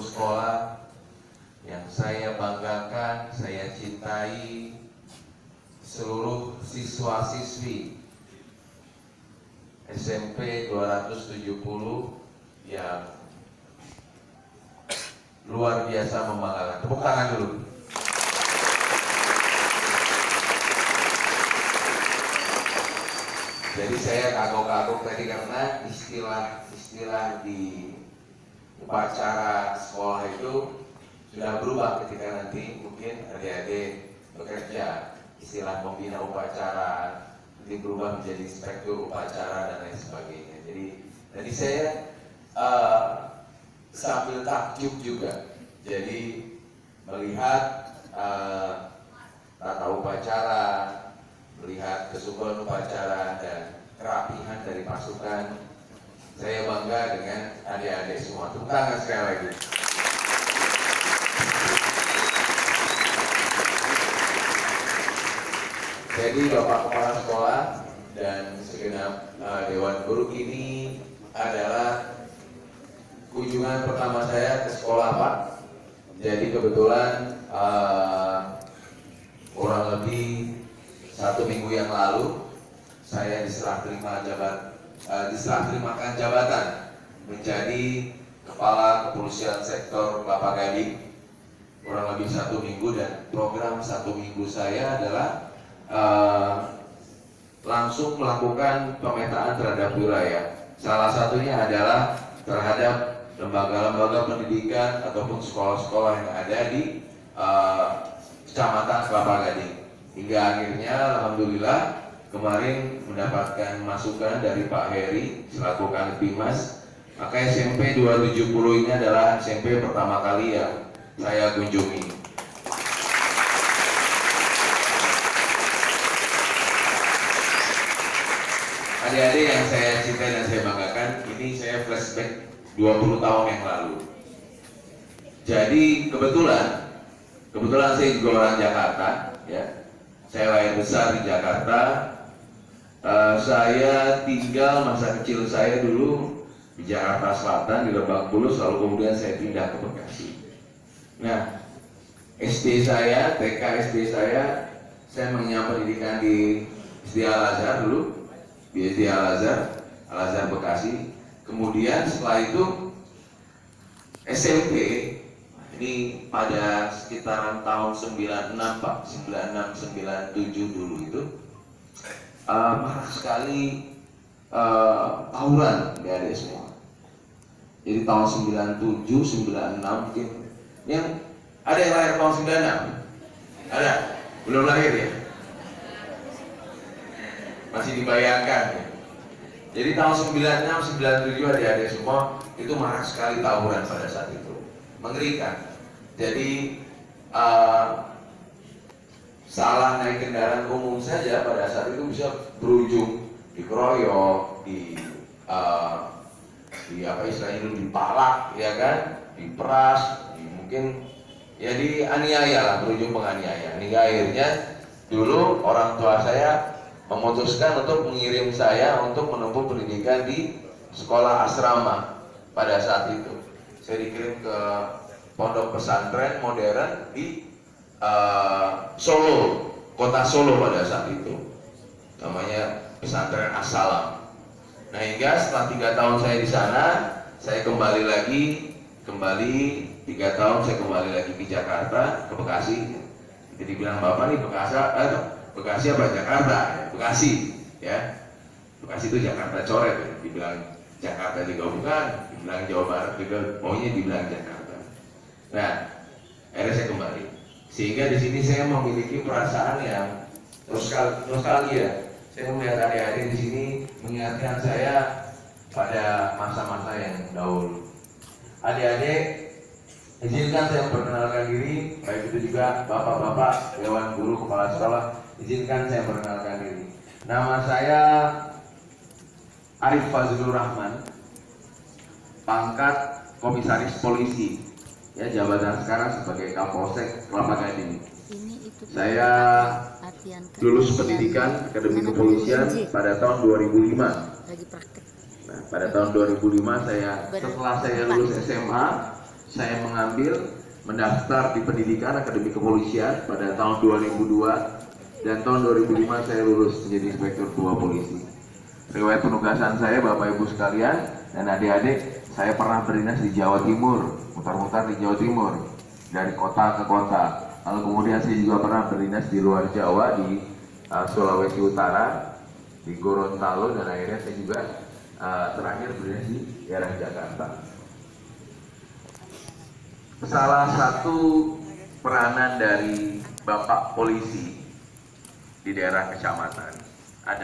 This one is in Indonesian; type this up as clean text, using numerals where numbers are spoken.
sekolah yang saya banggakan, saya cintai, seluruh siswa-siswi SMP 270 yang luar biasa membanggakan. Tepuk tangan dulu. Jadi saya kagok-kagok tadi karena istilah di upacara sekolah itu sudah berubah ketika nanti mungkin adik-adik bekerja. Istilah pembina upacara nanti berubah menjadi inspektur upacara dan lain sebagainya. Jadi tadi saya sambil takjub juga. Jadi melihat tata upacara, melihat kesungguhan upacara dan kerapihan dari pasukan, saya bangga dengan adik-adik semua. Tepuk tangan sekali lagi. Jadi Bapak Kepala Sekolah dan segenap Dewan Guru, ini adalah kunjungan pertama saya ke sekolah, Pak. Jadi kebetulan kurang lebih 1 minggu yang lalu saya diserah terimakan jabatan menjadi Kepala Kepolisian Sektor Kelapa Gading kurang lebih 1 minggu, dan program 1 minggu saya adalah langsung melakukan pemetaan terhadap wilayah. Salah satunya adalah terhadap lembaga-lembaga pendidikan ataupun sekolah-sekolah yang ada di Kecamatan Kelapa Gading. Hingga akhirnya alhamdulillah kemarin mendapatkan masukan dari Pak Heri selaku Kandimas, maka SMP 270 ini adalah SMP pertama kali yang saya kunjungi. Adik-adik yang saya cintai dan saya banggakan, ini saya flashback 20 tahun yang lalu. Jadi kebetulan saya juga orang Jakarta, ya. Saya lahir besar di Jakarta. Saya tinggal masa kecil saya dulu di Jakarta Selatan, di Lebak Bulus, lalu kemudian saya pindah ke Bekasi. Nah, SD saya, TK SD saya mengenyam pendidikan di SD Al-Azhar dulu, di SD Al-Azhar Bekasi. Kemudian setelah itu SMP, ini pada sekitaran tahun 96 Pak, 96-97 dulu itu marak sekali tawuran di adik semua. Jadi tahun 97, 96 mungkin. Yang ada yang lahir tahun 96? Ada? Belum lahir ya? Masih dibayangkan ya? Jadi tahun 96, 97 adik-adik semua itu marak sekali tawuran pada saat itu. Mengerikan. Jadi salah naik kendaraan umum saja pada saat itu bisa berujung dikeroyok, di apa istilahnya itu, dipalak, ya kan, diperas, mungkin ya dianiaya lah, berujung penganiayaan. Hingga akhirnya dulu orang tua saya memutuskan untuk mengirim saya untuk menempuh pendidikan di sekolah asrama pada saat itu. Saya dikirim ke pondok pesantren modern di Solo, kota Solo pada saat itu, namanya pesantren As-Salam. Nah, hingga setelah 3 tahun saya di sana, saya kembali 3 tahun saya kembali lagi ke Jakarta, ke Bekasi. Jadi bilang bapak nih Bekasi apa Jakarta? Bekasi, ya. Bekasi itu Jakarta coret, ya. Dibilang Jakarta juga bukan, dibilang Jawa Barat juga, maunya dibilang Jakarta. Nah, akhirnya saya kembali. Sehingga di sini saya memiliki perasaan yang nostalgia. Saya melihat adik-adik di sini mengingatkan saya pada masa-masa yang dahulu. Adik-adik, izinkan saya memperkenalkan diri, baik itu juga bapak-bapak, Dewan Guru, Kepala Sekolah. Izinkan saya memperkenalkan diri. Nama saya Arif Fazlur Rahman, pangkat Komisaris Polisi, ya, jabatan sekarang sebagai Kapolsek Kelapa Gading. Saya lulus pendidikan Akademi Kepolisian pada tahun 2005. Nah, pada tahun 2005 setelah saya lulus SMA, saya mendaftar di pendidikan akademi kepolisian pada tahun 2002 dan tahun 2005 saya lulus menjadi inspektur 2 polisi. Riwayat penugasan saya, Bapak Ibu sekalian dan adik-adik, saya pernah berdinas di Jawa Timur, mutar-mutar di Jawa Timur, dari kota ke kota. Lalu kemudian saya juga pernah berdinas di luar Jawa, di Sulawesi Utara, di Gorontalo, dan akhirnya saya juga terakhir berdinas di daerah Jakarta. Salah satu peranan dari Bapak Polisi di daerah kecamatan adalah